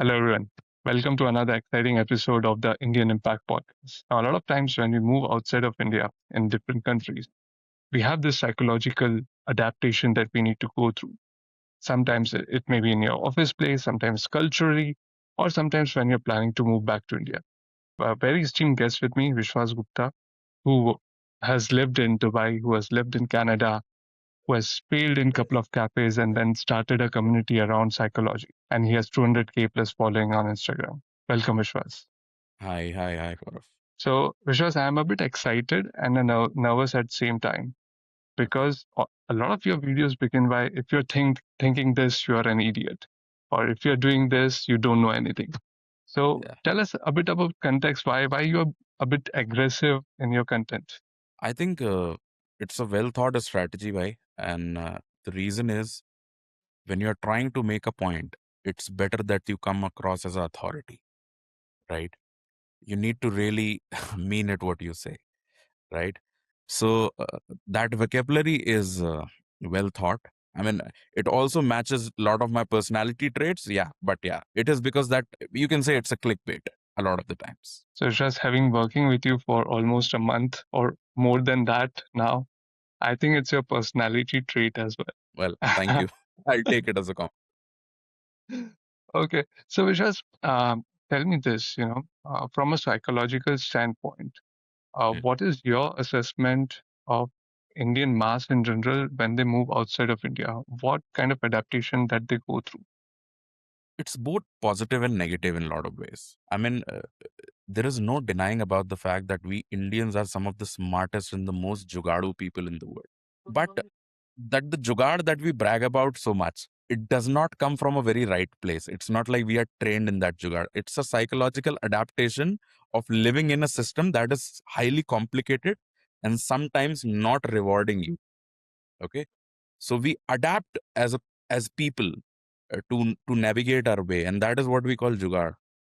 Hello, everyone. Welcome to another exciting episode of the Indian Impact Podcast. Now, a lot of times when we move outside of India in different countries, we have this psychological adaptation that we need to go through. Sometimes it may be in your office place, sometimes culturally, or sometimes when you're planning to move back to India. A very esteemed guest with me, Vishwas Gupta, who has lived in Dubai, who has lived in Canada, who has failed in a couple of cafes and then started a community around psychology. And he has 200K plus following on Instagram. Welcome, Vishwas. Hi, Gaurav. So, Vishwas, I'm a bit excited and nervous at the same time because a lot of your videos begin by if you're thinking this, you're an idiot. Or if you're doing this, you don't know anything. So Yeah, tell us a bit about context, why you're a bit aggressive in your content. I think it's a well thought strategy, bhai. And the reason is when you're trying to make a point, it's better that you come across as an authority, right? You need to really mean it what you say, right? So that vocabulary is well thought. I mean, it also matches a lot of my personality traits. Yeah, but yeah, it is because that you can say it's a clickbait a lot of the times. So just having working with you for almost a month or more than that now, I think it's your personality trait as Well, thank well. you. I'll take it as a compliment. Okay. So Vishwas, tell me this, from a psychological standpoint, what is your assessment of Indian mass in general when they move outside of India? What kind of adaptation that they go through? It's both positive and negative in a lot of ways. I mean, there is no denying about the fact that we Indians are some of the smartest and the most Jugaadu people in the world. But that the Jugaad that we brag about so much, it does not come from a very right place. It's not like we are trained in that Jugaad. It's a psychological adaptation of living in a system that is highly complicated and sometimes not rewarding you. Okay, so we adapt as people to navigate our way, and that is what we call jugaad.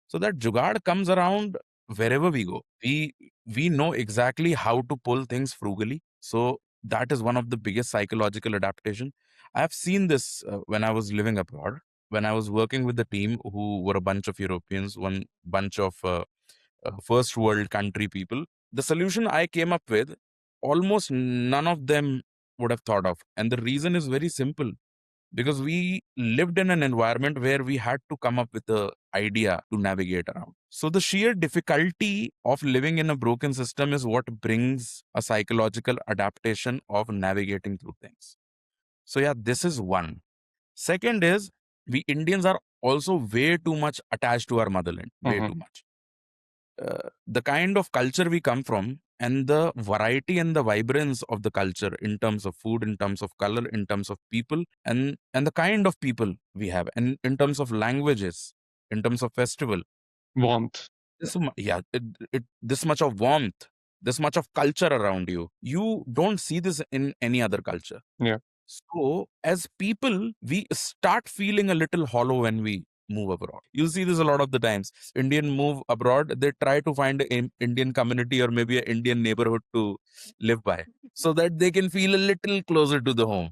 So that jugaad comes around wherever we go. We know exactly how to pull things frugally. So that is one of the biggest psychological adaptation. I have seen this when I was living abroad, when I was working with the team who were a bunch of Europeans, one bunch of first world country people. The solution I came up with, almost none of them would have thought of. And the reason is very simple, because we lived in an environment where we had to come up with the idea to navigate around. So the sheer difficulty of living in a broken system is what brings a psychological adaptation of navigating through things. So yeah, this is one. Second is, we Indians are also way too much attached to our motherland, way Hmm. too much. The kind of culture we come from and the variety and the vibrance of the culture in terms of food, in terms of color, in terms of people, and the kind of people we have, and in terms of languages, in terms of festival, Warmth. yeah, this much of warmth, this much of culture around you, you don't see this in any other culture. Yeah. So, as people, we start feeling a little hollow when we move abroad. You'll see this a lot of the times. Indian move abroad, they try to find an Indian community or maybe an Indian neighborhood to live by so that they can feel a little closer to the home.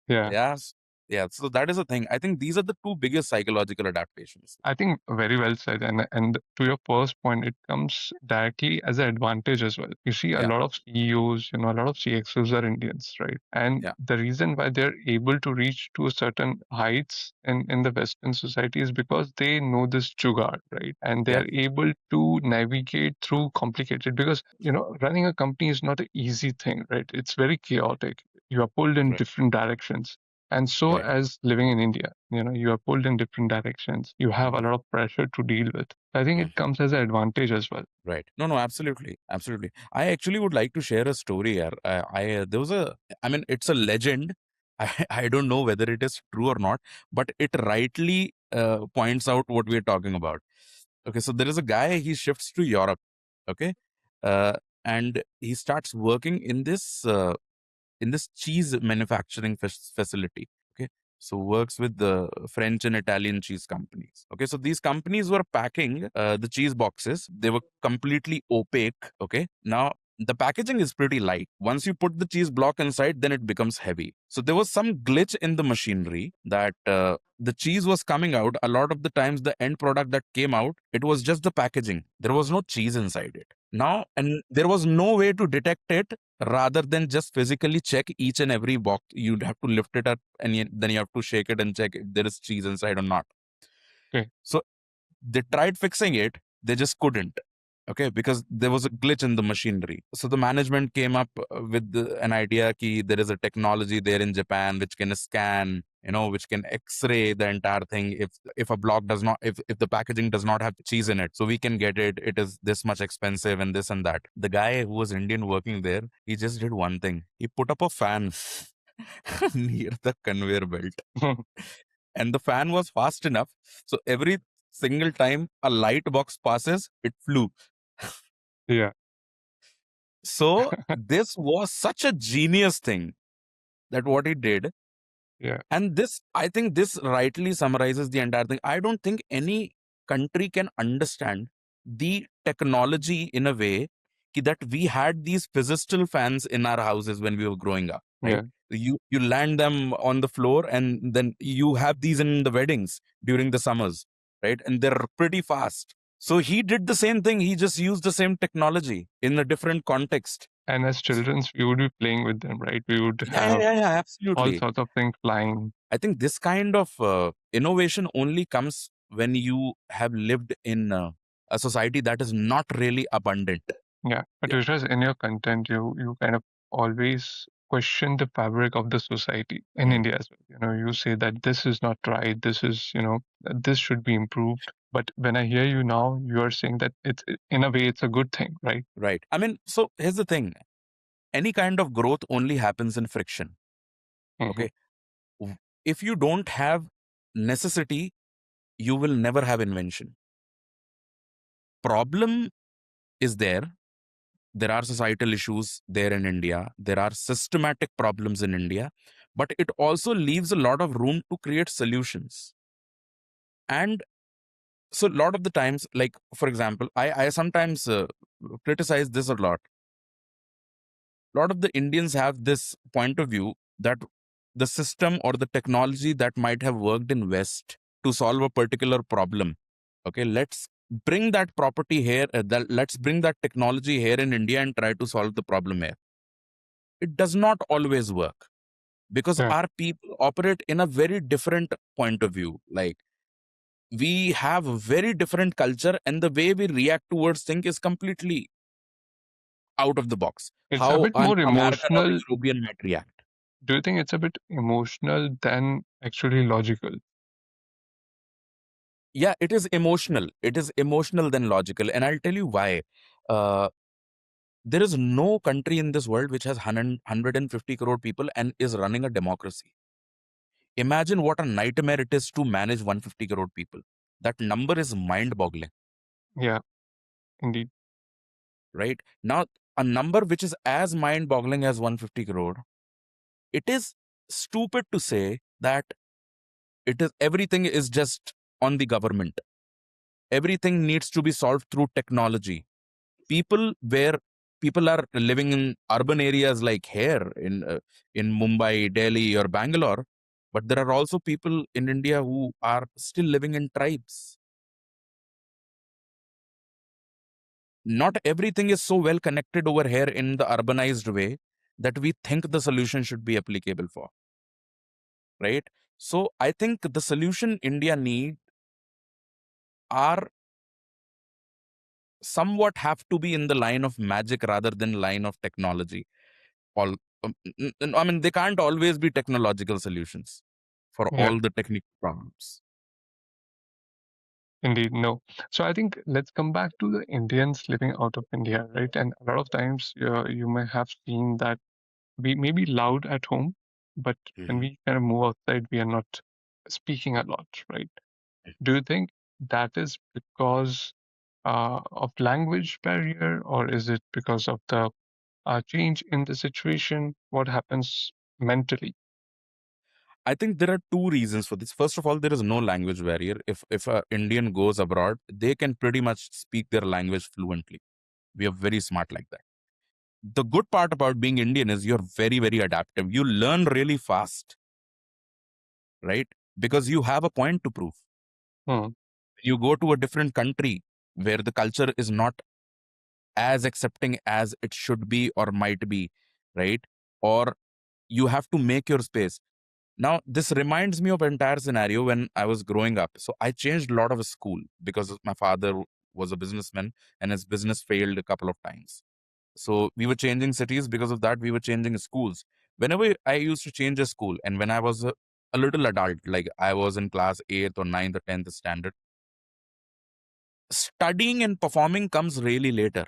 Yeah. Yes. Yeah. So, that is the thing. I think these are the two biggest psychological adaptations. I think very well said. And to your first point, it comes directly as an advantage as well. You see, a Yeah. lot of CEOs, a lot of CXOs are Indians, right? And Yeah. the reason why they're able to reach to certain heights in the Western society is because they know this jugaad, right? And they Yeah. are able to navigate through complicated because, running a company is not an easy thing, right? It's very chaotic. You are pulled in Right. different directions. And so, Right. as living in India, you are pulled in different directions. You have a Mhm. lot of pressure to deal with. I think it Mhm. comes as an advantage as well. Right. No, absolutely. Absolutely. I actually would like to share a story here. There was I mean, it's a legend. I don't know whether it is true or not, but it rightly points out what we're talking about. Okay. So there is a guy, he shifts to Europe. Okay. Uh, and he starts working in this cheese manufacturing facility. Okay. So works with the French and Italian cheese companies. Okay. So these companies were packing the cheese boxes. They were completely opaque. Okay. Now the packaging is pretty light. Once you put the cheese block inside, then it becomes heavy. So there was some glitch in the machinery that the cheese was coming out. A lot of the times, the end product that came out, it was just the packaging. There was no cheese inside it. Now, and there was no way to detect it rather than just physically check each and every box. You'd have to lift it up and then you have to shake it and check if there is cheese inside or not. Okay. So they tried fixing it, they just couldn't. Okay, because there was a glitch in the machinery. So the management came up with an idea that there is a technology there in Japan which can scan, which can X-ray the entire thing. If a block does not, if the packaging does not have cheese in it, so we can get it. It is this much expensive and this and that. The guy who was Indian working there, he just did one thing. He put up a fan near the conveyor belt, and the fan was fast enough. So every single time a light box passes, it flew. Yeah. So this was such a genius thing that what he did. Yeah. And this, I think this rightly summarizes the entire thing. I don't think any country can understand the technology in a way that we had these physical fans in our houses when we were growing up, Yeah. right? You land them on the floor and then you have these in the weddings during the summers, right? And they're pretty fast. So he did the same thing. He just used the same technology in a different context. And as children, we would be playing with them, right? We would have Yeah, all absolutely. sorts of things flying. I think this kind of innovation only comes when you have lived in a society that is not really abundant. Yeah. But Yeah, Vishwas, in your content, you kind of always question the fabric of the society in right. India as well. You say that this is not right. This is, this should be improved. But when I hear you now, you are saying that in a way, it's a good thing, right? Right. I mean, so here's the thing. Any kind of growth only happens in friction. Hmm. Okay. If you don't have necessity, you will never have invention. Problem is there. There are societal issues there in India. There are systematic problems in India, but it also leaves a lot of room to create solutions. And so, a lot of the times, like for example, I sometimes criticize this a lot. A lot of the Indians have this point of view that the system or the technology that might have worked in West to solve a particular problem, okay, let's bring that property here, let's bring that technology here in India and try to solve the problem here. It does not always work because Yeah. our people operate in a very different point of view. Like, we have a very different culture, and the way we react towards things is completely out of the box. It's a How bit an more American or a emotional. European might react. Do you think it's a bit emotional than actually logical? Yeah, it is emotional. It is emotional than logical, and I'll tell you why. Uh, there is no country in this world which has 150 crore people and is running a democracy. Imagine what a nightmare it is to manage 150 crore people. That number is mind-boggling, Yeah, indeed. right? Now, a number which is as mind-boggling as 150 crore, it is stupid to say that it is everything is just on the government. Everything needs to be solved through technology. Where people are living in urban areas like here in Mumbai, Delhi, or Bangalore, but there are also people in India who are still living in tribes. Not everything is so well connected over here in the urbanized way that we think the solution should be applicable for, right? So I think the solution India need are somewhat have to be in the line of magic rather than line of technology. All I mean, they can't always be technological solutions for Yeah, all the technical problems. indeed. No. So I think let's come back to the Indians living out of India, right? And a lot of times you may have seen that we may be loud at home, but when Mhm. we kind of move outside, we are not speaking a lot, right? Do you think that is because of language barrier, or is it because of the change in the situation? What happens mentally? I think there are two reasons for this. First of all, there is no language barrier. If a Indian goes abroad, they can pretty much speak their language fluently. We are very smart like that. the good part about being Indian is you're very, very adaptive. You learn really fast, right? Because you have a point to prove. Hmm. You go to a different country where the culture is not as accepting as it should be or might be, right? Or you have to make your space. Now, this reminds me of entire scenario when I was growing up. So I changed a lot of school because my father was a businessman and his business failed a couple of times. So we were changing cities. Because of that, we were changing schools. Whenever I used to change a school, and when I was a little adult, like I was in class 8th or 9th or 10th standard, studying and performing comes really later.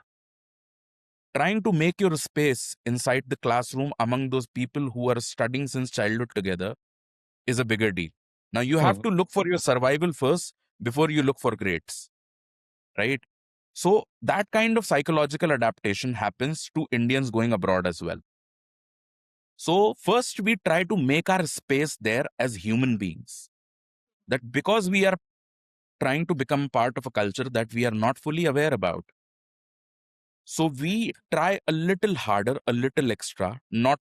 Trying to make your space inside the classroom among those people who are studying since childhood together is a bigger deal. Now you have Hmm. to look for your survival first before you look for grades, right? So that kind of psychological adaptation happens to Indians going abroad as well. So first we try to make our space there as human beings. That because we are trying to become part of a culture that we are not fully aware about. So we try a little harder, a little extra, not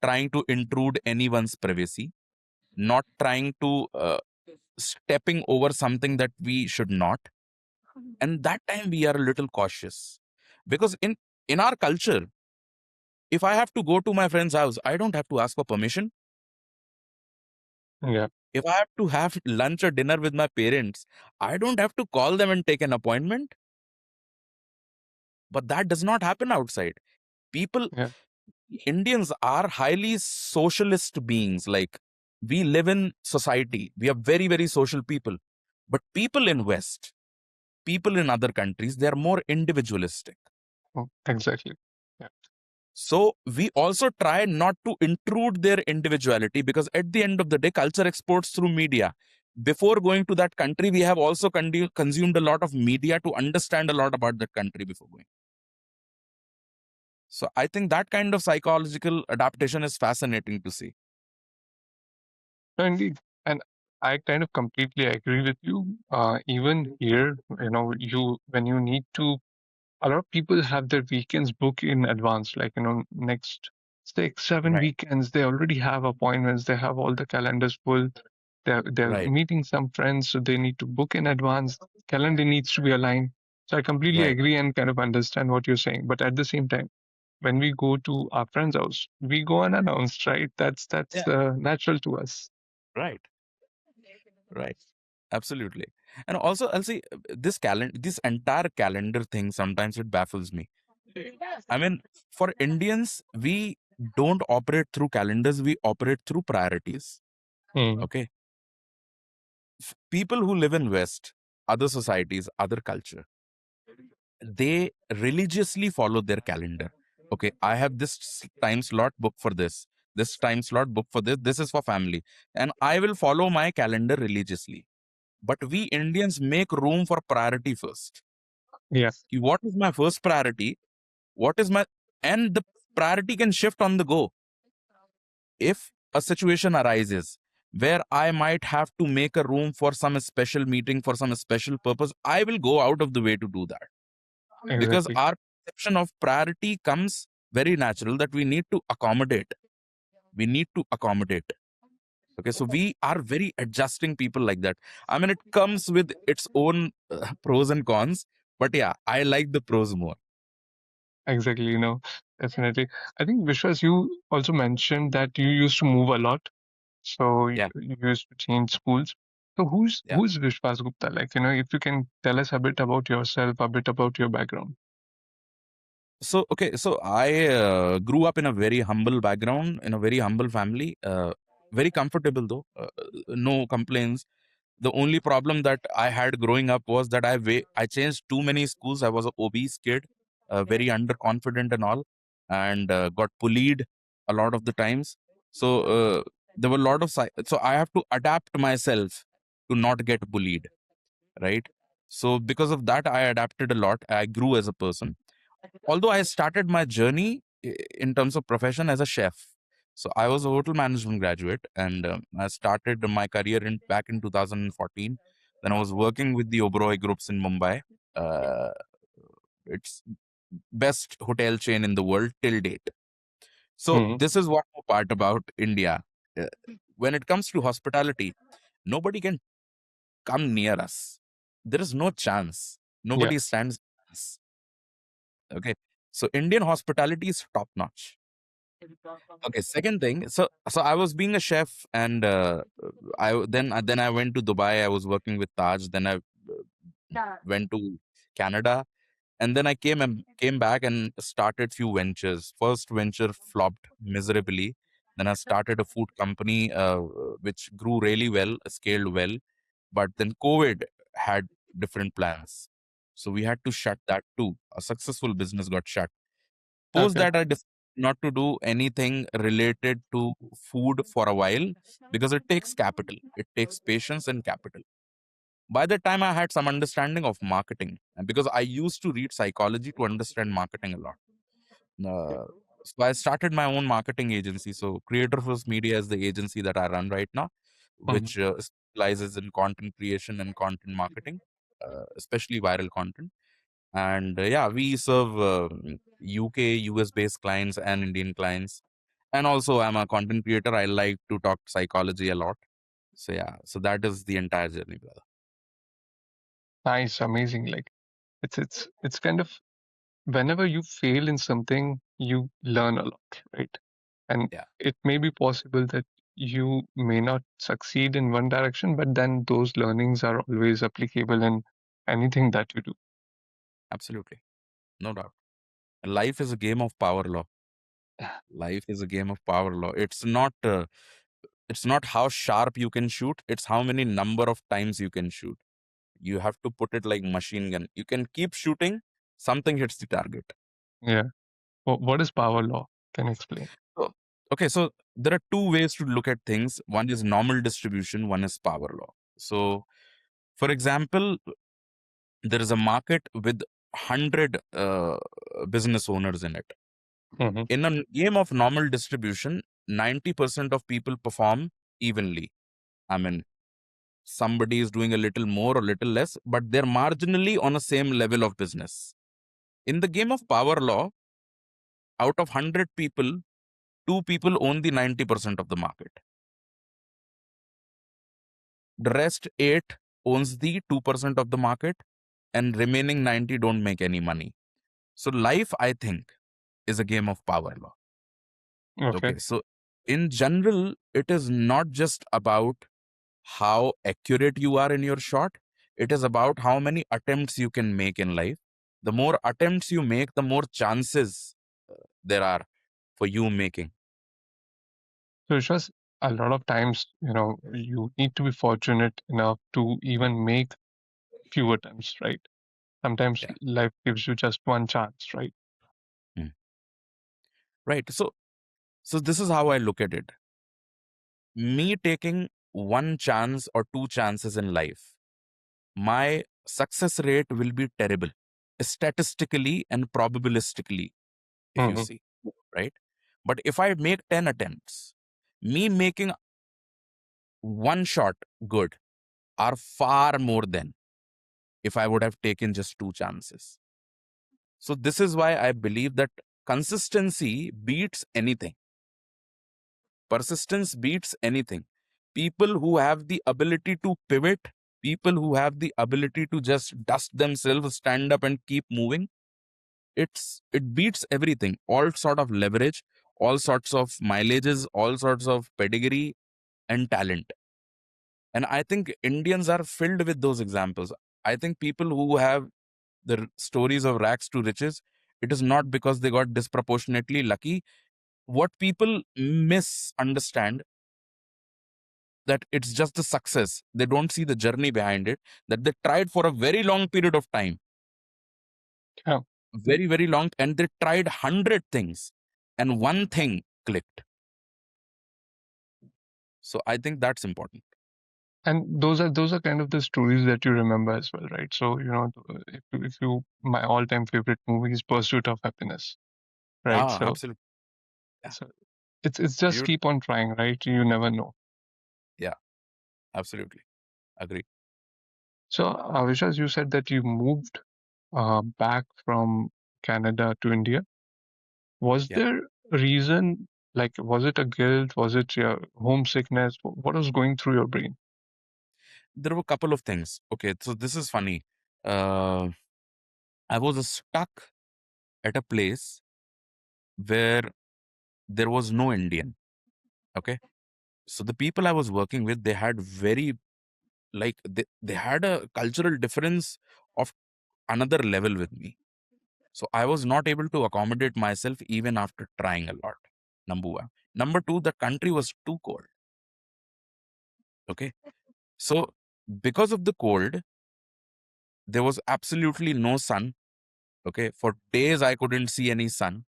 trying to intrude anyone's privacy, not trying to stepping over something that we should not. And that time we are a little cautious because in our culture, if I have to go to my friend's house, I don't have to ask for permission. Yeah. If I have to have lunch or dinner with my parents, I don't have to call them and take an appointment. But that does not happen outside. People, Yeah. Indians are highly socialist beings. Like, we live in society. We are very, very social people. But people in West, people in other countries, they are more individualistic. Oh, exactly. Yeah. So we also try not to intrude their individuality because at the end of the day, culture exports through media. Before going to that country, we have also consumed a lot of media to understand a lot about that country before going. So I think that kind of psychological adaptation is fascinating to see. No, indeed. And I kind of completely agree with you. Even here, when you need to, a lot of people have their weekends booked in advance, like, next 6, 7 Right. weekends, they already have appointments, they have all the calendars full. They're Right. meeting some friends, so they need to book in advance. Calendar needs to be aligned. So I completely Right. agree and kind of understand what you're saying. But at the same time, when we go to our friend's house, we go unannounced, right? That's Yeah. natural to us. Right. Right. Absolutely. And also, I'll say this entire calendar thing, sometimes it baffles me. I mean, for Indians, we don't operate through calendars, we operate through priorities. Hmm. Okay. People who live in West, other societies, other culture, they religiously follow their calendar. Okay, I have this time slot booked for this time slot booked for this is for family, and I will follow my calendar religiously. But we Indians make room for priority first. Yeah, What is my first priority? What is my and the priority can shift on the go. If a situation arises where I might have to make a room for some special meeting for some special purpose, I will go out of the way to do that, because exactly. our perception of priority comes very natural that we need to accommodate. We need to accommodate. Okay, so we are very adjusting people like that. I mean, it comes with its own pros and cons, but yeah, I like the pros more. Exactly, definitely. I think Vishwas, you also mentioned that you used to move a lot. So Yeah, you used to change schools. So who's yeah. who's Vishwas Gupta? Like, if you can tell us a bit about yourself, a bit about your background. So okay, so I grew up in a very humble background, in a very humble family. Very comfortable though, no complaints. The only problem that I had growing up was that I changed too many schools. I was an obese kid, very underconfident and all, and got bullied a lot of the times. So there were a lot of so I have to adapt myself to not get bullied, right? So because of that, I adapted a lot. I grew as a person, although I started my journey in terms of profession as a chef. So I was a hotel management graduate, and I started my career in back in 2014. Then I was working with the Oberoi groups in Mumbai. Uh, it's best hotel chain in the world till date. So Hmm. this is one more part about India. Uh, when it comes to hospitality, nobody can come near us. There is no chance. Yeah. Nobody stands a chance. Okay. So Indian hospitality is top notch. Okay. Second thing. So I was being a chef, and then I went to Dubai. I was working with Taj. Then I went to Canada, and then I came back and started few ventures. First venture flopped miserably. Then I started a food company, which grew really well, scaled well. But then COVID had different plans, so we had to shut that too. A successful business got shut. Post Okay. that, I decided not to do anything related to food for a while, because it takes capital, it takes patience and capital. By the time I had some understanding of marketing, and because I used to read psychology to understand marketing a lot, uh, so I started my own marketing agency. So Creator First Media is the agency that I run right now, Hmm. which specializes in content creation and content marketing, especially viral content. And yeah, we serve UK, US based clients and Indian clients. And also, I'm a content creator. I like to talk psychology a lot. So yeah, so that is the entire journey, brother. Nice, amazing. Like it's kind of whenever you fail in something, you learn a lot, right? And Yeah, it may be possible that you may not succeed in one direction, but then those learnings are always applicable in anything that you do. absolutely, no doubt. Life is a game of power law. Life is a game of power law. It's not how sharp you can shoot. It's how many number of times you can shoot. You have to put it like machine gun. You can keep shooting, something hits the target. Yeah. What is power law? Can you explain? So, okay, so there are two ways to look at things. One is normal distribution, one is power law. So, for example, there is a market with 100 business owners in it. Hmm. In a game of normal distribution, 90% of people perform evenly. I mean, somebody is doing a little more or little less, but they're marginally on a same level of business. In the game of power law, out of 100 people, two people own the 90% of the market. The rest 8 owns the 2% of the market, and remaining 90 don't make any money. So life, I think, is a game of power law. Okay. Okay, so in general, it is not just about how accurate you are in your shot. It is about how many attempts you can make in life. The more attempts you make, the more chances there are for you making. So it's just a lot of times, you need to be fortunate enough to even make few attempts, right? Sometimes Yeah. life gives you just one chance, right? Mm. Right. So this is how I look at it. Me taking one chance or two chances in life, my success rate will be terrible, statistically and probabilistically, if you Hmm. see, right? But if I make 10 attempts, me making one shot good are far more than if I would have taken just two chances. So this is why I believe that consistency beats anything. Persistence beats anything. People who have the ability to pivot, people who have the ability to just dust themselves, stand up and keep moving, it beats everything. All sort of leverage, all sorts of mileages, all sorts of pedigree and talent. And I think Indians are filled with those examples. I think people who have the stories of rags to riches, it is not because they got disproportionately lucky. What people misunderstand, that it's just the success. They don't see the journey behind it, that they tried for a very long period of time, Yeah. very, very long, and they tried 100 things and one thing clicked. So I think that's important. And those are kind of the stories that you remember as well, right? So, if you my all-time favorite movie is Pursuit of Happiness, right? Ah, So absolutely. Yeah. so it's just Beautiful. keep on trying, right? You never know. Yeah, absolutely. Agree. So, Avishas, you said that you moved back from Canada to India. Was Yeah, there a reason? Like, was it a guilt? Was it your homesickness? What was going through your brain? there were a couple of things. Okay, so this is funny. Uh, I was stuck at a place where there was no Indian. Okay, so the people I was working with, they had very they had a cultural difference of another level with me. So I was not able to accommodate myself even after trying a lot. Number one. Number two, the country was too cold. Okay. So because of the cold, there was absolutely no sun. Okay. For days, I couldn't see any sun.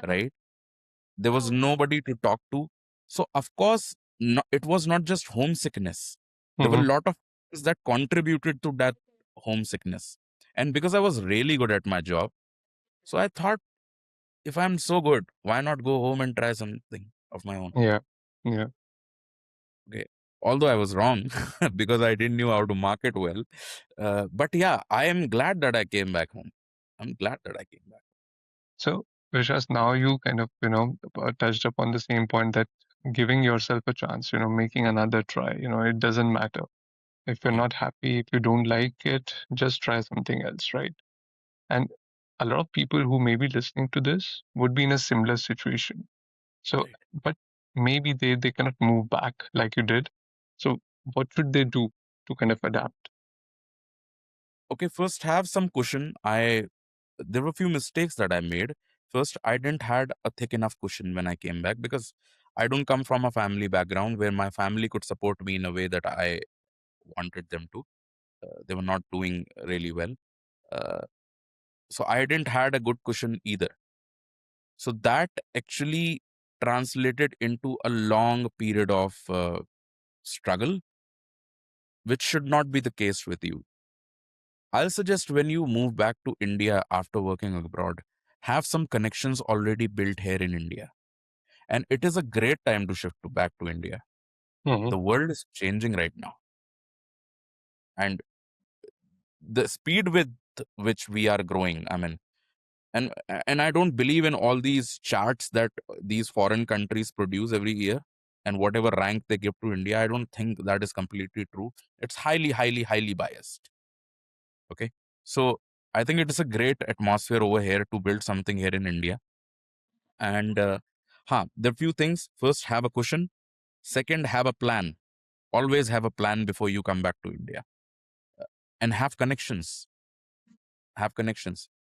Right. There was nobody to talk to. So, of course, no, it was not just homesickness. There were a Mm-hmm. lot of things that contributed to that homesickness. And because I was really good at my job, so I thought, if I'm so good, why not go home and try something of my own? Yeah. Yeah. Okay. Although I was wrong because I didn't know how to market well. But yeah, I am glad that I came back home. I'm glad that I came back. So, Vishwas, now you kind of, touched upon the same point that giving yourself a chance, making another try, it doesn't matter. If you're Yeah. not happy, if you don't like it, just try something else, right? And a lot of people who may be listening to this would be in a similar situation. So, Right. but maybe they cannot move back like you did. So, what should they do to kind of adapt? Okay. First, have some cushion. There were a few mistakes that I made. First, I didn't had a thick enough cushion when I came back because I don't come from a family background where my family could support me in a way that I wanted them to. They were not doing really well. Uh, so I didn't had a good cushion either. So that actually translated into a long period of struggle, which should not be the case with you. I'll suggest when you move back to India after working abroad, have some connections already built here in India. And it is a great time to shift back to India. Hmm. The world is changing right now. And the speed with which we are growing, I mean, and I don't believe in all these charts that these foreign countries produce every year and whatever rank they give to India. I don't think that is completely true. It's highly biased. Okay, so I think it is a great atmosphere over here to build something here in India. And there are few things. First, have a cushion. Second, have a plan. Always have a plan before you come back to India. And have connections.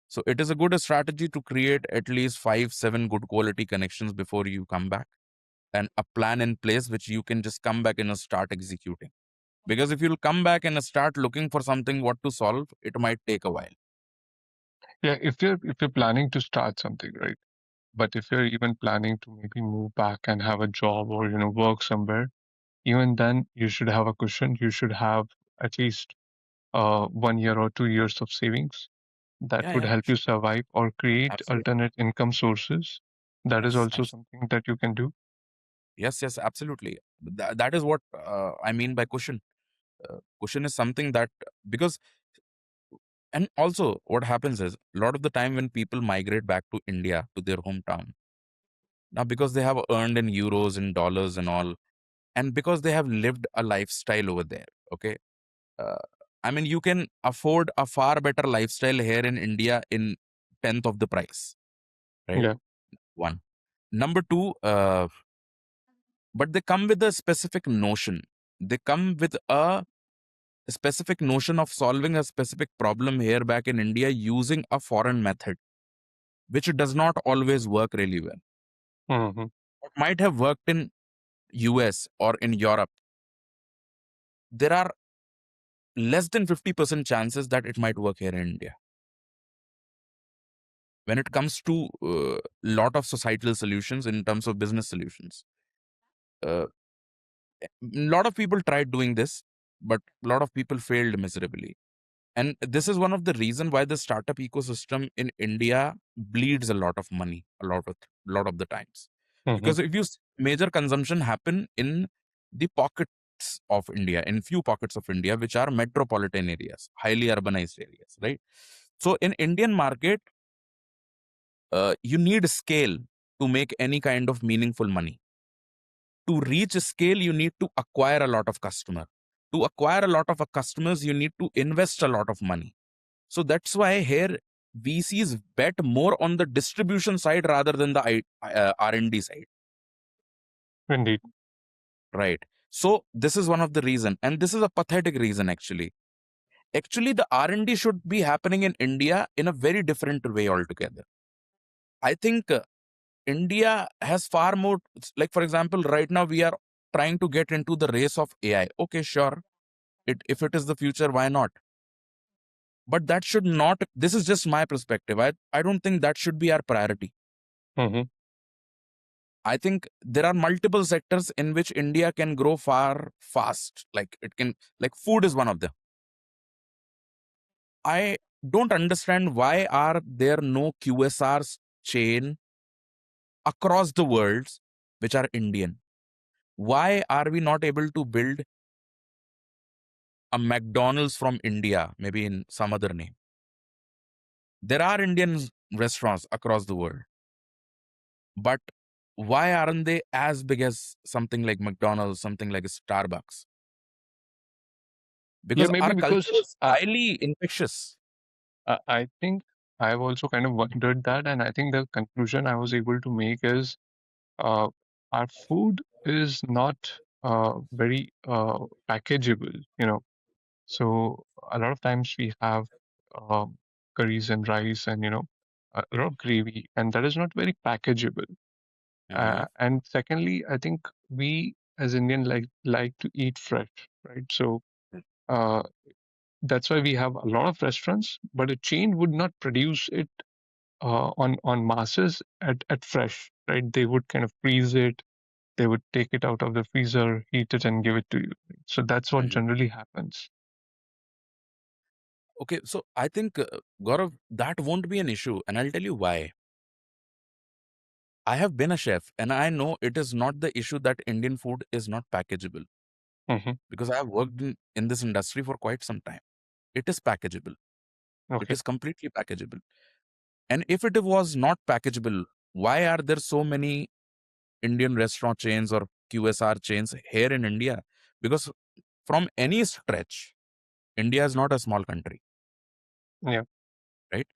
So it is a good strategy to create at least 5 7 good quality connections before you come back, and a plan in place which you can just come back and start executing. Because if you'll come back and start looking for something what to solve, it might take a while. Yeah, if you're planning to start something, right? But if you're even planning to maybe move back and have a job or work somewhere, even then you should have a cushion. You should have at least 1 year or 2 years of savings that Yeah, would yeah, help you sure. survive or create Absolutely. alternate income sources. That is Yes, also something that you can do. yes, absolutely. That is what I mean by cushion. Cushion is something that, because, and also what happens is a lot of the time when people migrate back to India, to their hometown, now because they have earned in euros and dollars and all, and because they have lived a lifestyle over there. Okay, uh, I mean, you can afford a far better lifestyle here in India in tenth of the price, right? Yeah. One. Number two, but they come with a specific notion. They come with a specific notion of solving a specific problem here back in India using a foreign method, which does not always work really well. Hmm. What might have worked in US or in Europe, there are less than 50% chances that it might work here in India. When it comes to a lot of societal solutions in terms of business solutions, a lot of people tried doing this, but a lot of people failed miserably. And this is one of the reason why the startup ecosystem in India bleeds a lot of money, a lot of the times. Hmm. Because if you major consumption happen in the pockets of India, in few pockets of India, which are metropolitan areas, highly urbanized areas, right? So in Indian market, you need scale to make any kind of meaningful money. To reach a scale, you need to acquire a lot of customer. To acquire a lot of customers, you need to invest a lot of money. So that's why here VCs bet more on the distribution side rather than the R&D side. Indeed. Right. So this is one of the reason, and this is a pathetic reason actually. Actually, the R&D should be happening in India in a very different way altogether. I think India has far more, like for example, right now we are trying to get into the race of AI. Okay, sure. If it is the future, why not? But that should not, this is just my perspective. I don't think that should be our priority. Mm-hmm. I think there are multiple sectors in which India can grow fast. Like it can, like food is one of them. I don't understand why are there no QSRs chain across the world which are Indian. Why are we not able to build a McDonald's from India, maybe in some other name? There are Indian restaurants across the world, but why aren't they as big as something like McDonald's, something like a Starbucks? Yeah, Because maybe our culture because is highly infectious. I think I've also kind of wondered that, and I think the conclusion I was able to make is uh, our food is not very packageable, you know. So a lot of times we have curries and rice and, you know, a lot of gravy, and that is not very packageable. Mhm, And secondly, I think we as Indian like to eat fresh, right? So uh, that's why we have a lot of restaurants, but a chain would not produce it on masses at fresh, right? They would kind of freeze it. They would take it out of the freezer, heat it, and give it to you. So that's what mhm. generally happens. Okay, so I think, Gaurav, that won't be an issue. And I'll tell you why. I have been a chef and I know it is not the issue that Indian food is not packageable Hmm. because I have worked in this industry for quite some time. It is packageable. It Okay. is completely packageable. And if it was not packageable, why are there so many Indian restaurant chains or QSR chains here in India? Because from any stretch, India is not a small country, Yeah. right?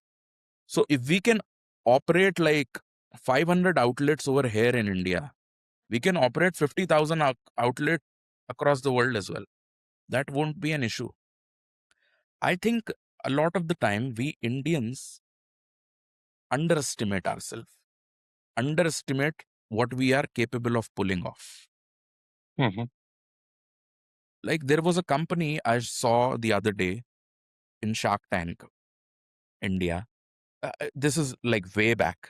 So if we can operate like 500 outlets over here in India, we can operate 50,000 outlet across the world as well. That won't be an issue. I think a lot of the time we Indians underestimate ourselves, underestimate what we are capable of pulling off. Hmm. Like there was a company I saw the other day in Shark Tank, India. This is like way back,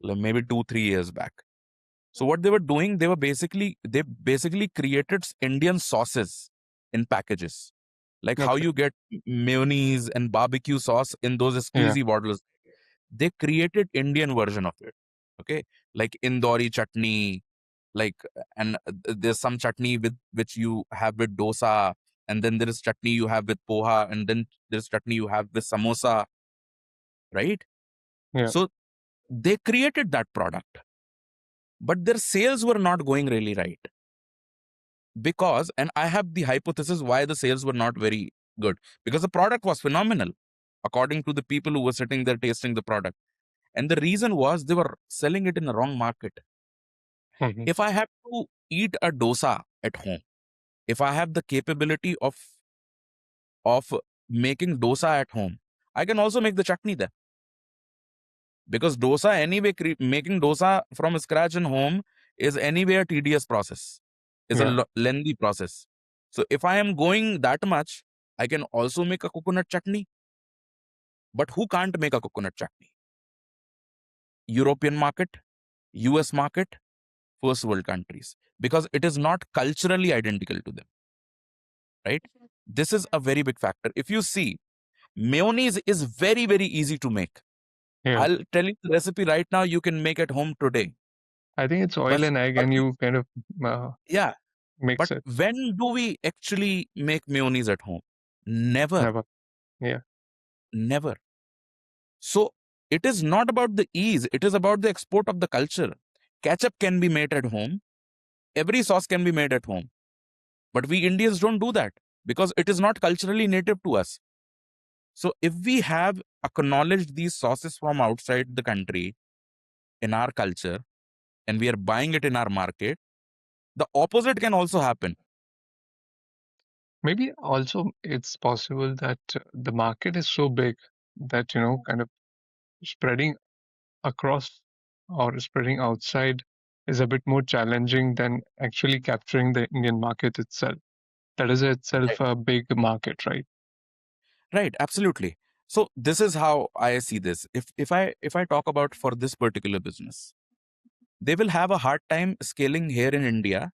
like maybe 2 3 years back. So what they were doing, they basically created Indian sauces in packages, like how Okay. you get mayonnaise and barbecue sauce in those Yeah. squeezy bottles. They created Indian version of it. Okay, like Indori chutney, like and there's some chutney with which you have with dosa, and then there is chutney you have with poha, and then there's chutney you have with samosa, right? Yeah. So they created that product, but their sales were not going really right because, and I have the hypothesis why the sales were not very good, because the product was phenomenal according to the people who were sitting there tasting the product, and the reason was they were selling it in the wrong market. Hmm. If I have to eat a dosa at home, if I have the capability of making dosa at home, I can also make the chutney there, because dosa anyway, making dosa from scratch in home is anyway a tedious process, is a Yeah. lengthy process. So if I am going that much, I can also make a coconut chutney. But who can't make a coconut chutney? European market, US market, first world countries, because it is not culturally identical to them, right? This is a very big factor. If you see, mayonnaise is very, very easy to make. Yeah. I'll tell you the recipe right now, you can make at home today. I think it's But, oil and egg, but and you kind of yeah, but mix it. when do we actually make mayonnaise at home? Never, Never. Yeah. never. So It is not about the ease, it is about the export of the culture. Ketchup can be made at home, every sauce can be made at home. But we Indians don't do that because it is not culturally native to us. So if we have acknowledged these sauces from outside the country in our culture and we are buying it in our market, the opposite can also happen. Maybe also it's possible that the market is so big that, kind of spreading across or spreading outside is a bit more challenging than actually capturing the Indian market itself. That is itself Right. a big market, right? Right, absolutely. So this is how I see this. If I talk about for this particular business, they will have a hard time scaling here in India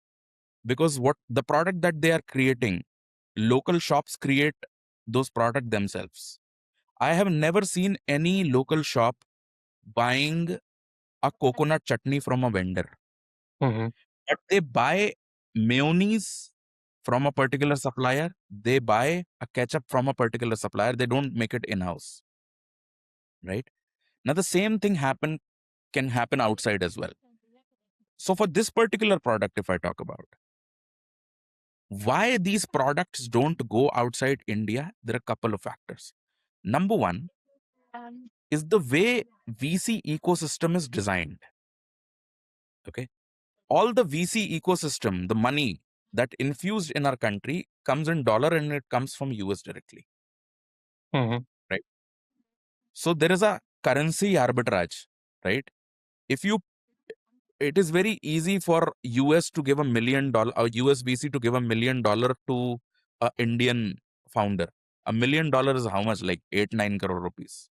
because what the product that they are creating, local shops create those product themselves. I have never seen any local shop buying a coconut chutney from a vendor, Hmm. but they buy mayonnaise from a particular supplier. They buy a ketchup from a particular supplier. They don't make it in house, right? Now the same thing can happen outside as well. So for this particular product, if I talk about why these products don't go outside India, there are a couple of factors. Number one is the way VC ecosystem is designed. Okay. All the VC ecosystem, the money that infused in our country comes in dollar and it comes from US directly. Hmm. Right. So there is a currency arbitrage, right? If you It is very easy for US to give $1 million, or US VC to give $1 million to a Indian founder. $1 million is how much? Like 8-9 crore rupees,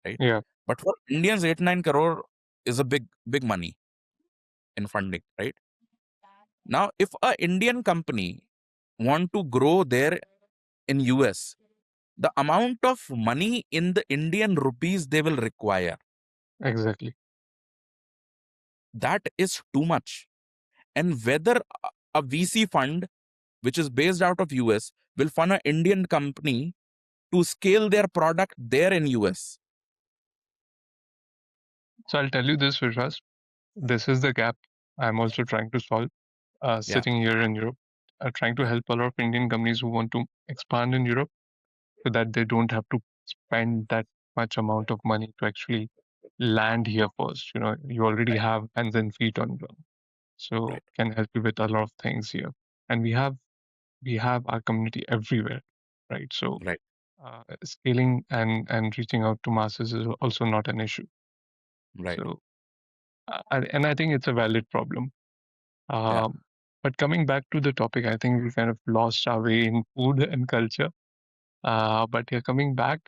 right? Yeah, But for Indians, 8-9 crore is a big money in funding, right? Now, if a Indian company want to grow there in US, the amount of money in the Indian rupees they will require, exactly. that is too much. And whether a VC fund which is based out of US will fund an Indian company to scale their product there in US. So I'll tell you this, Vishwas. This is the gap I'm also trying to solve, Yeah, sitting here in Europe, trying to help a lot of Indian companies who want to expand in Europe so that they don't have to spend that much amount of money to actually land here first. You already right, have hands and feet on ground, so right, can help you with a lot of things here. And we have our community everywhere, right? So right. scaling and reaching out to masses is also not an issue. Right. So and I think it's a valid problem. Yeah. Um, but coming back to the topic, I think we kind of lost our way in food and culture. But yeah, coming back,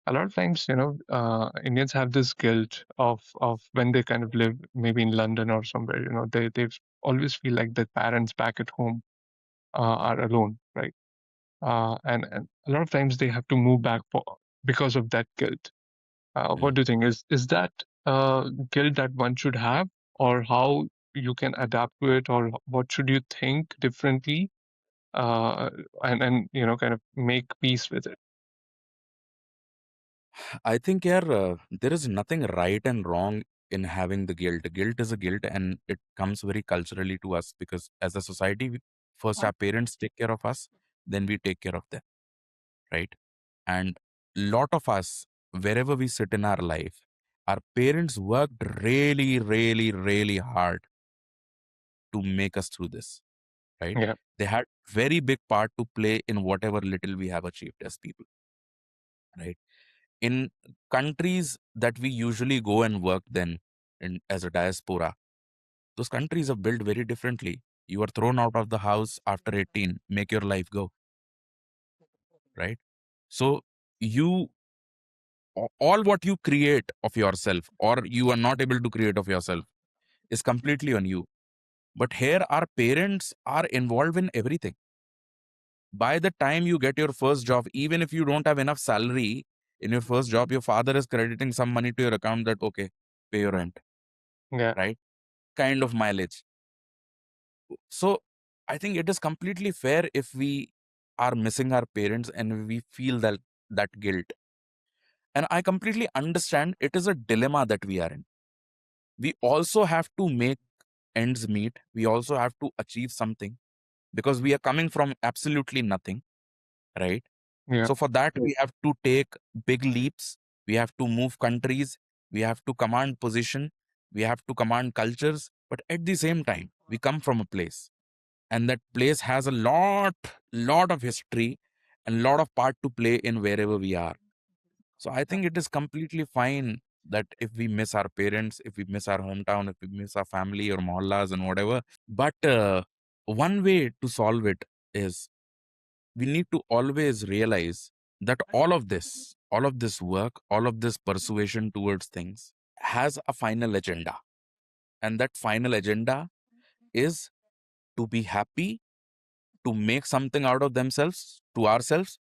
a lot of times, Indians have this guilt of when they kind of live maybe in London or somewhere. They always feel like the parents back at home are alone, right? And a lot of times they have to move back because of that guilt. What Mm. do you think? Is that guilt that one should have, or how you can adapt to it, or what should you think differently, uh, and kind of make peace with it? I think, yeah, there is nothing right and wrong in having the guilt. Guilt is a guilt, and it comes very culturally to us because as a society, first our parents take care of us, then we take care of them, right? And lot of us, wherever we sit in our life, our parents worked really, really, really hard to make us through this, right? Yeah, They had very big part to play in whatever little we have achieved as people, right? In countries that we usually go and work then as a diaspora, those countries are built very differently. You are thrown out of the house after 18, make your life go, right? So you all what you create of yourself or you are not able to create of yourself is completely on you. But here our parents are involved in everything. By the time you get your first job, even if you don't have enough salary in your first job, your father is crediting some money to your account that, okay, pay your rent, yeah. right? Kind of mileage. So I think it is completely fair if we are missing our parents and we feel that guilt. And I completely understand it is a dilemma that we are in. We also have to make ends meet. We also have to achieve something because we are coming from absolutely nothing, right? Yeah. So for that, we have to take big leaps. We have to move countries. We have to command position. We have to command cultures. But at the same time, we come from a place, and that place has a lot of history and lot of part to play in wherever we are. So I think it is completely fine that if we miss our parents, if we miss our hometown, if we miss our family or mohallas and whatever. But one way to solve it is we need to always realize that all of this work, all of this persuasion towards things has a final agenda. And that final agenda is to be happy, to make something out of themselves, to ourselves,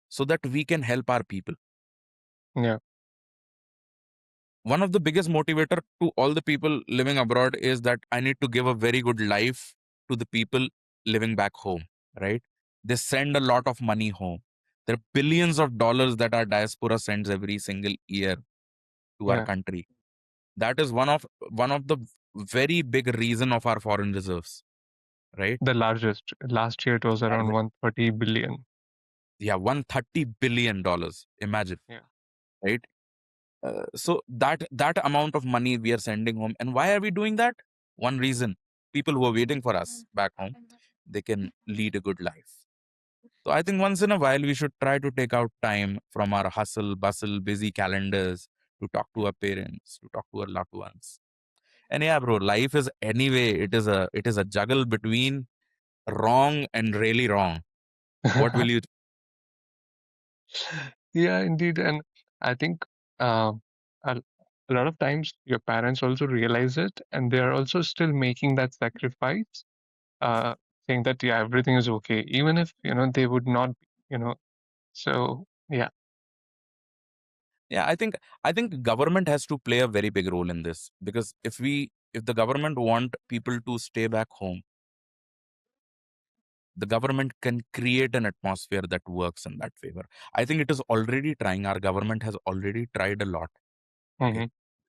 so that we can help our people. Yeah. One of the biggest motivator to all the people living abroad is that I need to give a very good life to the people living back home, right? They send a lot of money home. There are billions of dollars that our diaspora sends every single year to our Yeah. country. That is one of the very big reason of our foreign reserves, right? The largest. Last year it was around 130 billion. Yeah, $130 billion. Imagine, Yeah. right? So that amount of money we are sending home, and why are we doing that? One reason: people who are waiting for us back home, they can lead a good life. So I think once in a while we should try to take out time from our hustle, bustle, busy calendars to talk to our parents, to talk to our loved ones. And yeah, bro, life is anyway. It is a juggle between wrong and really wrong. What will you? Yeah, indeed. And I think uh, a, a lot of times your parents also realize it and they are also still making that sacrifice, uh, saying that, yeah, everything is okay, even if, they would not, you know, so yeah. Yeah, I think government has to play a very big role in this, because if the government want people to stay back home, the government can create an atmosphere that works in that favor. I think it is already trying. Our government has already tried a lot. Okay, Hmm.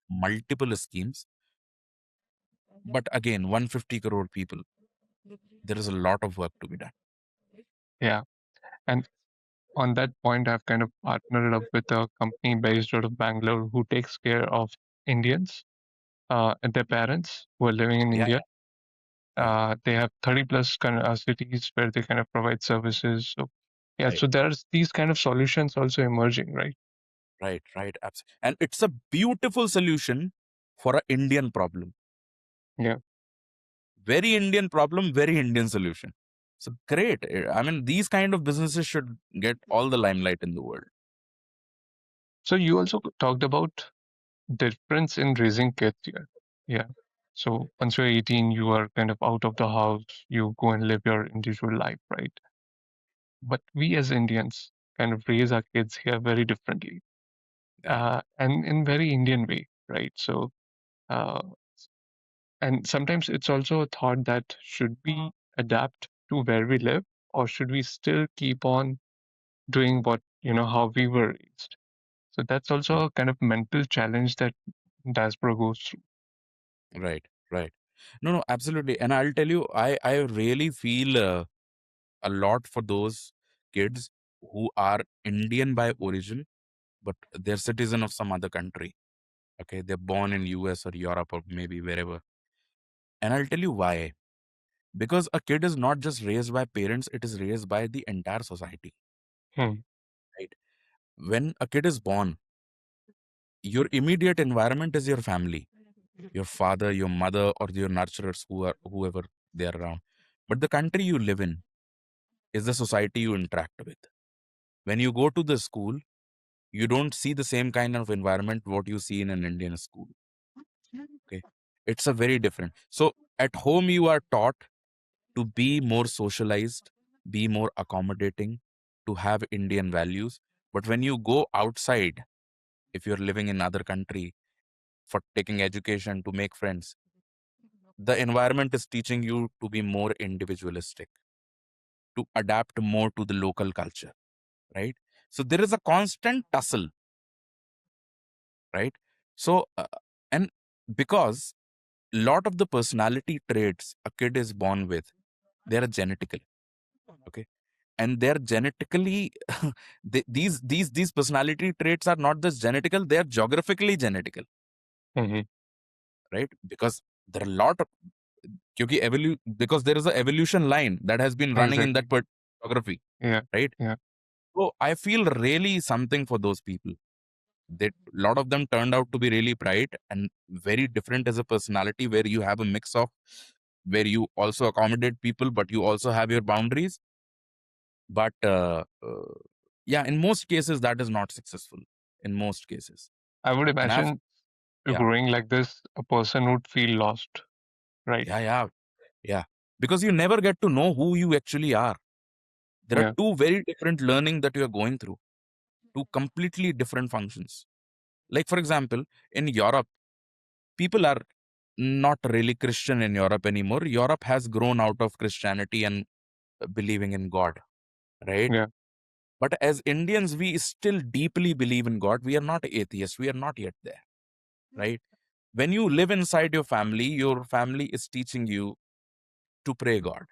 multiple schemes, but again, 150 crore people. There is a lot of work to be done. Yeah. And on that point, I've kind of partnered up with a company based out of Bangalore who takes care of Indians and their parents who are living in Yeah, India. yeah, They have 30 plus kind of cities where they kind of provide services. So yeah, right, so there's these kind of solutions also emerging, right? right, absolutely. And it's a beautiful solution for an Indian problem. Yeah. Very Indian problem, very Indian solution. So great. I mean, these kind of businesses should get all the limelight in the world. So you also talked about difference in raising kids here. Yeah. So once you're 18, you are kind of out of the house, you go and live your individual life, right? But we as Indians kind of raise our kids here very differently, Yeah, and in very Indian way, right? So, uh, and sometimes it's also a thought that should we adapt to where we live, or should we still keep on doing what, how we were raised? So that's also a kind of mental challenge that diaspora goes through. right, right. No, no, absolutely. And I'll tell you, I really feel a lot for those kids who are Indian by origin, but they're citizen of some other country. Okay, they're born in US or Europe or maybe wherever. And I'll tell you why. Because a kid is not just raised by parents; it is raised by the entire society. Hmm. Right. When a kid is born, your immediate environment is your family, your father, your mother, or your nurturers, whoever they are around. But the country you live in is the society you interact with. When you go to the school, you don't see the same kind of environment what you see in an Indian school. Okay, it's a very different. So at home, you are taught to be more socialized, be more accommodating, to have Indian values. But when you go outside, if you're living in other country for taking education to make friends, the environment is teaching you to be more individualistic, to adapt more to the local culture, right? So there is a constant tussle right? So and because lot of the personality traits a kid is born with, they are genetical. Okay, and they're genetically these personality traits are not just genetical, they are geographically genetical, Hmm. right? Because there are a lot of because there is an evolution line that has been running in Exactly. that particular geography, Yeah. right? Yeah. So I feel really something for those people. That a lot of them turned out to be really bright and very different as a personality, where you have a mix of where you also accommodate people, but you also have your boundaries. But yeah, in most cases that is not successful, in most cases. I would And I've imagine yeah growing like this, a person would feel lost, right? yeah yeah yeah because you never get to know who you actually are. There are Yeah. two very different learning that you are going through, two completely different functions. Like for example, in Europe, people are not really Christian in Europe anymore. Europe has grown out of Christianity and believing in God, right? Yeah. But as Indians, we still deeply believe in God. We are not atheists, we are not yet there, right? When you live inside your family is teaching you to pray God,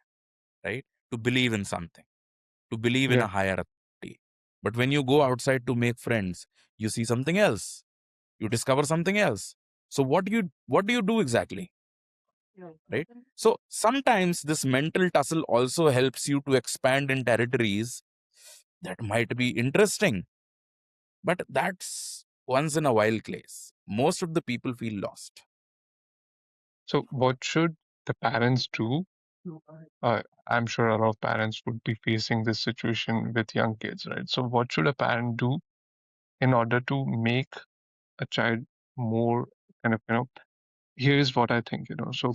right? To believe in something, to believe in Yeah. a higher authority. But when you go outside to make friends, you see something else, you discover something else. So what do you do exactly, right? So sometimes this mental tussle also helps you to expand in territories that might be interesting, but that's once in a while case. Most of the people feel lost. So, what should the parents do? I'm sure a lot of parents would be facing this situation with young kids, right? So, what should a parent do in order to make a child more kind of, here's what I think, so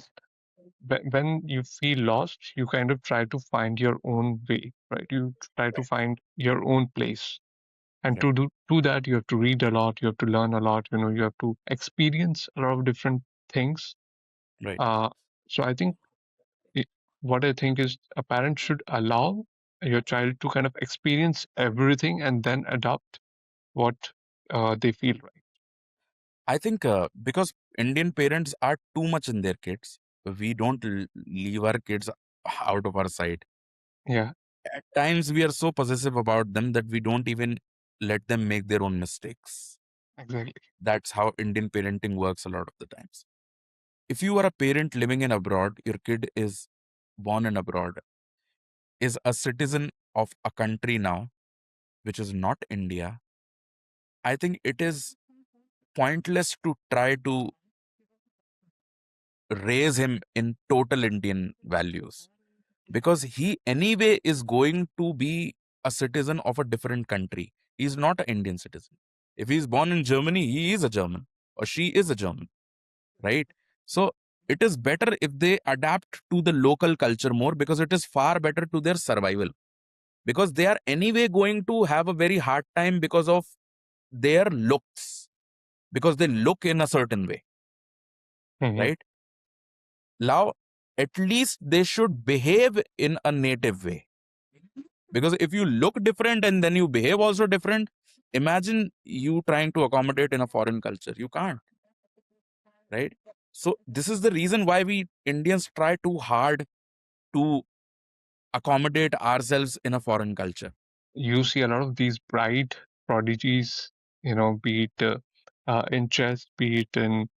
when you feel lost, you kind of try to find your own way, right? You try to find your own place. And Right, to that, you have to read a lot, you have to learn a lot, you have to experience a lot of different things. right. Uh, so I think it, what I think is a parent should allow your child to kind of experience everything and then adopt what they feel right. I think because Indian parents are too much in their kids, we don't leave our kids out of our sight. Yeah, At times, we are so possessive about them that we don't even let them make their own mistakes. exactly. That's how Indian parenting works a lot of the times. If you are a parent living in abroad, your kid is born in abroad, is a citizen of a country now, which is not India. I think it is pointless to try to raise him in total Indian values, because he anyway is going to be a citizen of a different country. He's not an Indian citizen. If he's born in Germany, he is a German or she is a German, right? So it is better if they adapt to the local culture more, because it is far better to their survival, because they are anyway going to have a very hard time because of their looks, because they look in a certain way, Hmm. right? Now, at least they should behave in a native way. Because if you look different and then you behave also different, imagine you trying to accommodate in a foreign culture. You can't, right? So, this is the reason why we Indians try too hard to accommodate ourselves in a foreign culture. You see a lot of these bright prodigies, be it in chess, be it in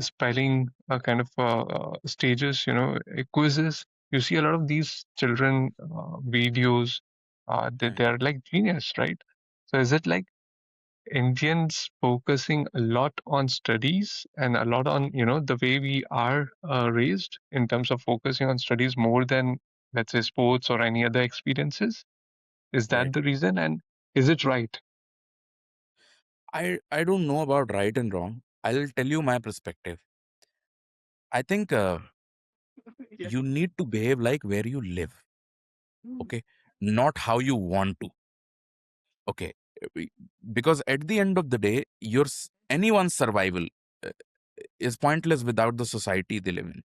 spelling kind of stages, quizzes. You see a lot of these children videos. Right. They're like genius, right? So is it like Indians focusing a lot on studies and a lot on, the way we are raised in terms of focusing on studies more than, let's say, sports or any other experiences? Is that Right. the reason? And is it right? I don't know about right and wrong. I'll tell you my perspective. I think you need to behave like where you live, okay? Not how you want to, okay? Because at the end of the day, anyone's survival uh, is pointless without the society they live in,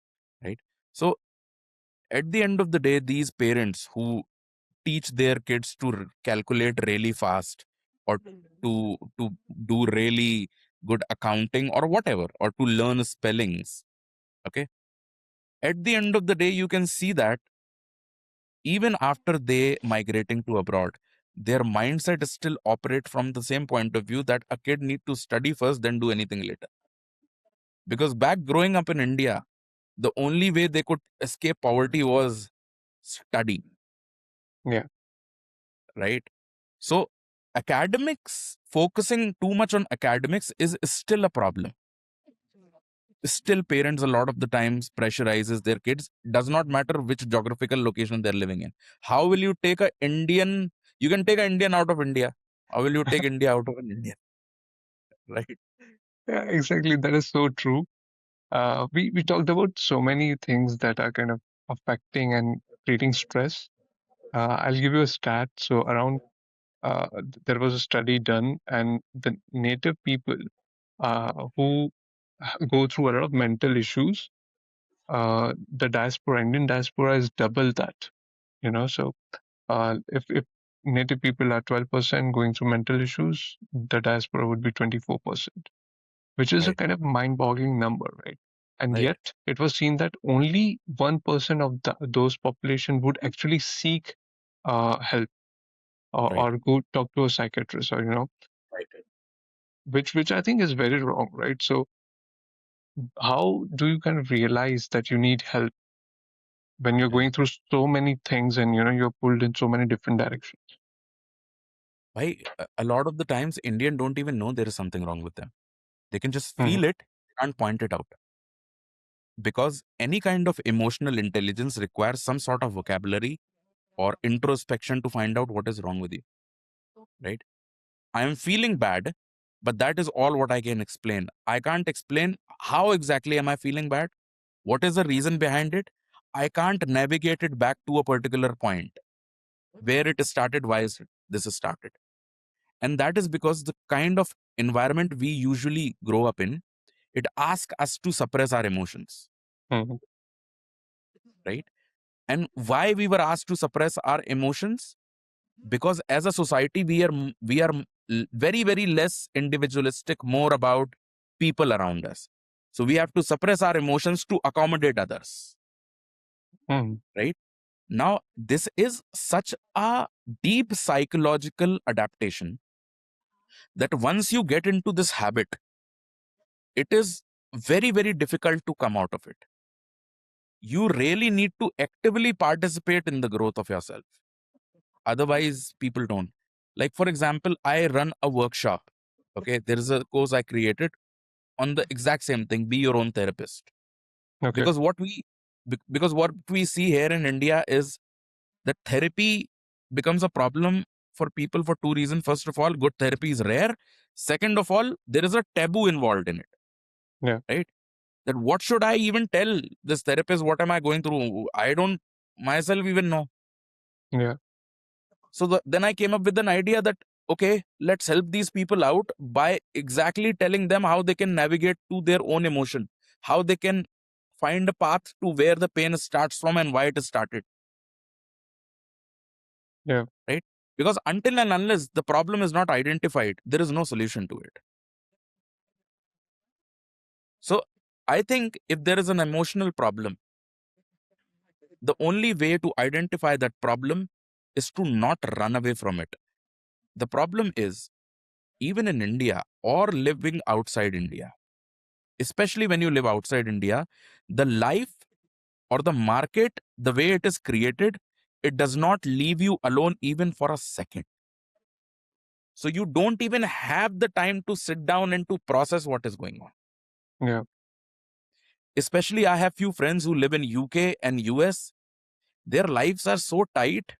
right? So at the end of the day, these parents who teach their kids to calculate really fast, or to do really good accounting or whatever, or to learn spellings. Okay. At the end of the day, you can see that even after they migrating to abroad, their mindset still operate from the same point of view that a kid need to study first, then do anything later. Because back growing up in India, the only way they could escape poverty was study, Yeah. right? So academics, focusing too much on academics is still a problem. Still, parents a lot of the times pressurizes their kids. Does not matter which geographical location they're living in. How will you take a Indian? You can take an Indian out of India. How will you take India out of an Indian? Right? Yeah, exactly. That is so true. We talked about so many things that are kind of affecting and creating stress. I'll give you a stat. So around there was a study done, and the native people who go through a lot of mental issues, the diaspora, Indian diaspora, is double that. So if native people are 12% going through mental issues, the diaspora would be 24%, which is a Right. kind of mind-boggling number, right? And Right. yet, it was seen that only 1% of those population would actually seek help, Right. or go talk to a psychiatrist, or Right. which I think is very wrong, right? So, how do you kind of realize that you need help when you're Yeah. going through so many things, and you're pulled in so many different directions? Why a lot of the times Indian don't even know there is something wrong with them. They can just Hmm. feel it and point it out. Because any kind of emotional intelligence requires some sort of vocabulary or introspection to find out what is wrong with you. Right? I am feeling bad, but that is all what I can explain. I can't explain how exactly am I feeling bad, what is the reason behind it. I can't navigate it back to a particular point where it started, why is this started. And that is because the kind of environment we usually grow up in, it asks us to suppress our emotions, Hmm. right? And why we were asked to suppress our emotions? Because as a society, very, very less individualistic, more about people around us. So we have to suppress our emotions to accommodate others, Hmm. right? Now, this is such a deep psychological adaptation that once you get into this habit, it is very, very difficult to come out of it. You really need to actively participate in the growth of yourself. Otherwise, people don't. Like, for example, I run a workshop. Okay, there is a course I created on the exact same thing: be your own therapist. Okay. Because because what we see here in India is that therapy becomes a problem for people for two reasons. First of all, good therapy is rare. Second of all, there is a taboo involved in it, Yeah. right? That what should I even tell this therapist? What am I going through? I don't myself even know. Yeah. So then I came up with an idea that, okay, let's help these people out by exactly telling them how they can navigate to their own emotion, how they can find a path to where the pain starts from and why it started, Yeah. right? Because until and unless the problem is not identified, there is no solution to it. So I think if there is an emotional problem, the only way to identify that problem is to not run away from it. The problem is, even in India or living outside India, especially when you live outside India, the life or the market, the way it is created, it does not leave you alone even for a second. So you don't even have the time to sit down and to process what is going on. Yeah. Especially, I have few friends who live in UK and US. Their lives are so tight.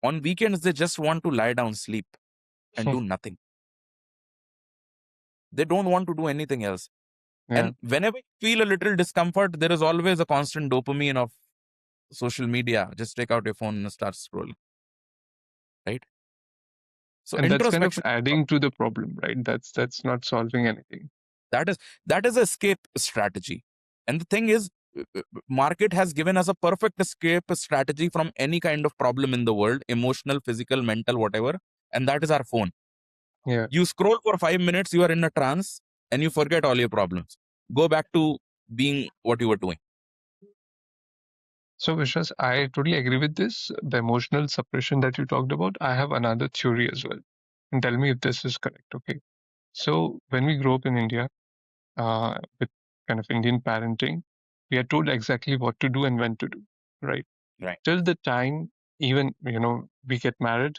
On weekends, they just want to lie down, sleep, and do nothing. They don't want to do anything else. Yeah. And whenever you feel a little discomfort, there is always a constant dopamine of social media. Just take out your phone and start scrolling, right? So And that's kind of introspection, adding to the problem, right? That's not solving anything. that is that is escape strategy. And the thing is, market has given us a perfect escape strategy from any kind of problem in the world, emotional, physical, mental, whatever, and that is our phone. Yeah. You scroll for 5 minutes, you are in a trance, and you forget all your problems. Go back to being what you were doing. So, Vishwas, I totally agree with this. The emotional suppression that you talked about, I have another theory as well. And tell me if this is correct, okay? So, when we grow up in India, with kind of Indian parenting, we are told exactly what to do and when to do, right? Right. Till the time, even, we get married,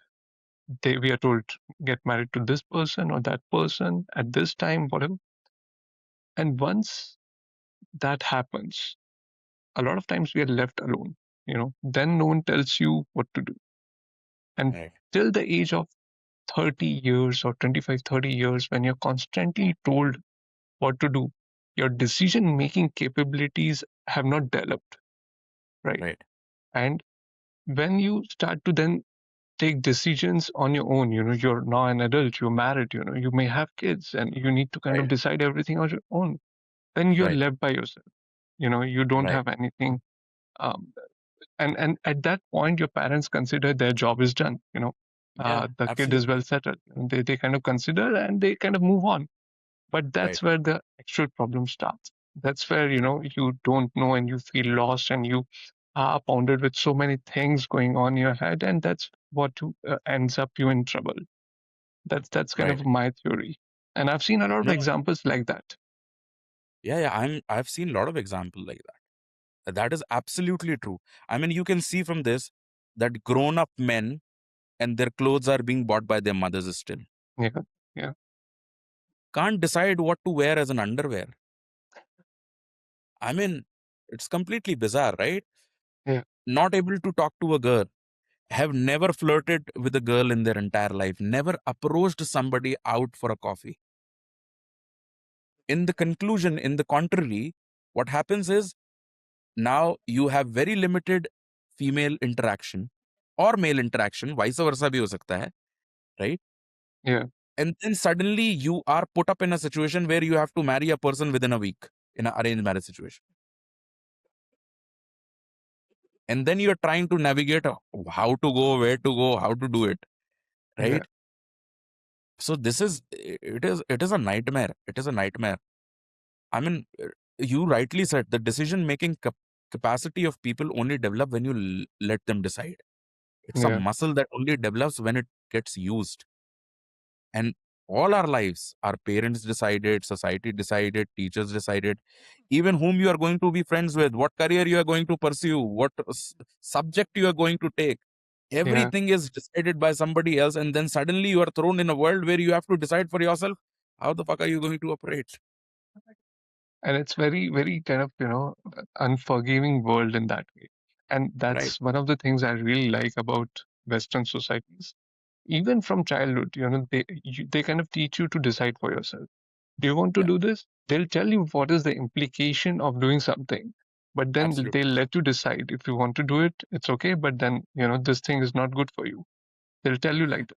we are told, get married to this person or that person at this time, whatever. And once that happens, a lot of times we are left alone, then no one tells you what to do. And Right. till the age of 30 years or 25, 30 years, when you're constantly told what to do, your decision making capabilities have not developed, right? Right. And when you start to then take decisions on your own, you're now an adult, you're married, you may have kids, and you need to kind of Right. decide everything on your own. Then you're Right. left by yourself. You don't Right. have anything. Um, and at that point, your parents consider their job is done. Yeah. The kid is Absolutely. well settled. They kind of consider and they kind of move on. But Right. that's where the actual problem starts. That's where you don't know and you feel lost and you are pounded with so many things going on in your head, and that's what ends up you in trouble. That's kind Right. of my theory, and I've seen a lot of No. examples like that. Yeah. Yeah. I've seen a lot of examples like that. That is absolutely true. I mean, you can see from this that grown-up men and their clothes are being bought by their mothers still. Yeah, yeah, Can't decide what to wear as an underwear. I mean, it's completely bizarre, right? yeah, Not able to talk to a girl, have never flirted with a girl in their entire life, never approached somebody out for a coffee. In the conclusion, in the contrary, what happens is now you have very limited female interaction or male interaction, vice versa bhi ho sakta hai, right? yeah, And then suddenly you are put up in a situation where you have to marry a person within a week in an arranged marriage situation. And then you're trying to navigate how to go, where to go, how to do it, yeah, right? So it is a nightmare. It is a nightmare. I mean, you rightly said the decision making capacity of people only develop when you let them decide. It's a yeah, muscle that only develops when it gets used. And all our lives, our parents decided, society decided, teachers decided, even whom you are going to be friends with, what career you are going to pursue, what subject you are going to take. yeah. Everything is decided by somebody else. And then suddenly you are thrown in a world where you have to decide for yourself. How the fuck are you going to operate? And it's very, very kind of unforgiving world in that way. And Right. that's one of the things I really like about Western societies. Even from childhood, they kind of teach you to decide for yourself. Do you want to Yeah, do this? They'll tell you what is the implication of doing something, but then absolutely. they'll let you decide. If you want to do it, it's okay, but then this thing is not good for you. They'll tell you like that.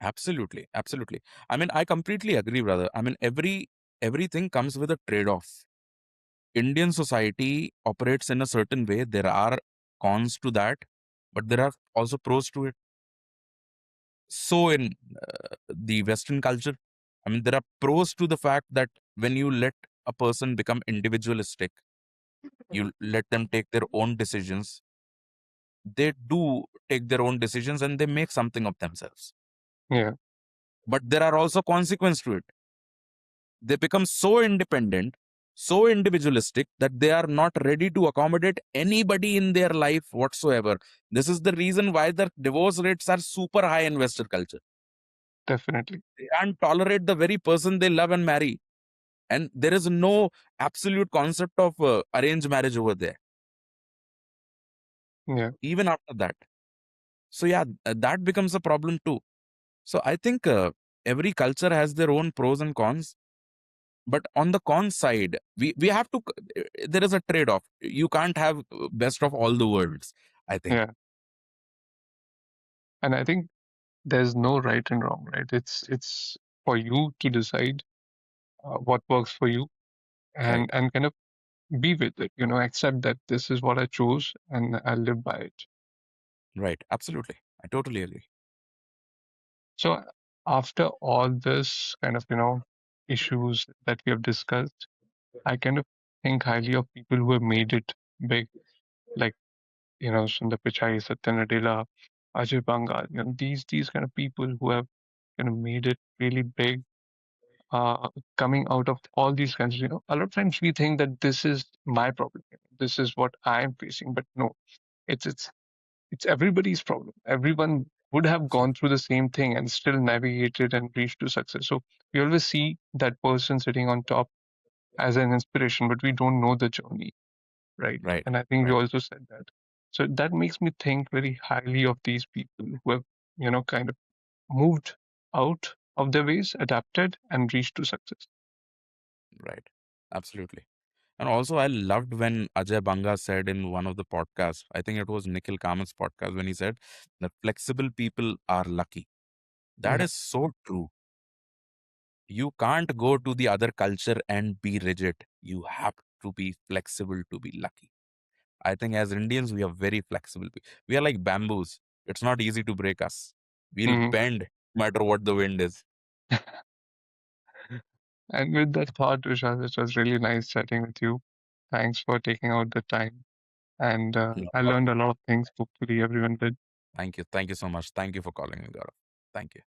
Absolutely. Absolutely. I mean, I completely agree, brother. I mean, everything comes with a trade-off. Indian society operates in a certain way. There are cons to that, but there are also pros to it. So in the Western culture, I mean, there are pros to the fact that when you let a person become individualistic, you let them take their own decisions. They do take their own decisions and they make something of themselves. Yeah, But there are also consequences to it. They become so independent, so individualistic that they are not ready to accommodate anybody in their life whatsoever. This is the reason why the divorce rates are super high in Western culture. definitely. They can't tolerate the very person they love and marry. And there is no absolute concept of arranged marriage over there, Yeah, even after that. So, yeah, that becomes a problem too. So, I think every culture has their own pros and cons. But on the con side, we have to, there is a trade off. You can't have best of all the worlds, I think. yeah. And I think there's no right and wrong, right? It's for you to decide what works for you, Right, and kind of be with it. Accept that this is what I chose, and I'll live by it. right. Absolutely. I totally agree. So after all this kind of, issues that we have discussed, I kind of think highly of people who have made it big, like, Sundar Pichai, Satya Nadella, Ajay Bangal, these kind of people who have kind of made it really big, coming out of all these kinds of, a lot of times we think that this is my problem, this is what I'm facing, but no, it's it's it's everybody's problem. Everyone would have gone through the same thing and still navigated and reached to success. So we always see that person sitting on top as an inspiration, but we don't know the journey, right? Right. And I think we Right. also said that. So that makes me think very highly of these people who have, kind of moved out of their ways, adapted, and reached to success. Right. Absolutely. And also, I loved when Ajay Banga said in one of the podcasts, I think it was Nikhil Kamat's podcast, when he said that flexible people are lucky. That Yeah. is so true. You can't go to the other culture and be rigid. You have to be flexible to be lucky. I think as Indians, we are very flexible. We are like bamboos. It's not easy to break us. We'll Mhm. bend no matter what the wind is. And with that thought, Vishal, it was really nice chatting with you. Thanks for taking out the time. And No I problem. learned a lot of things. Hopefully, everyone did. Thank you. Thank you so much. Thank you for calling me, Gaurav. Thank you.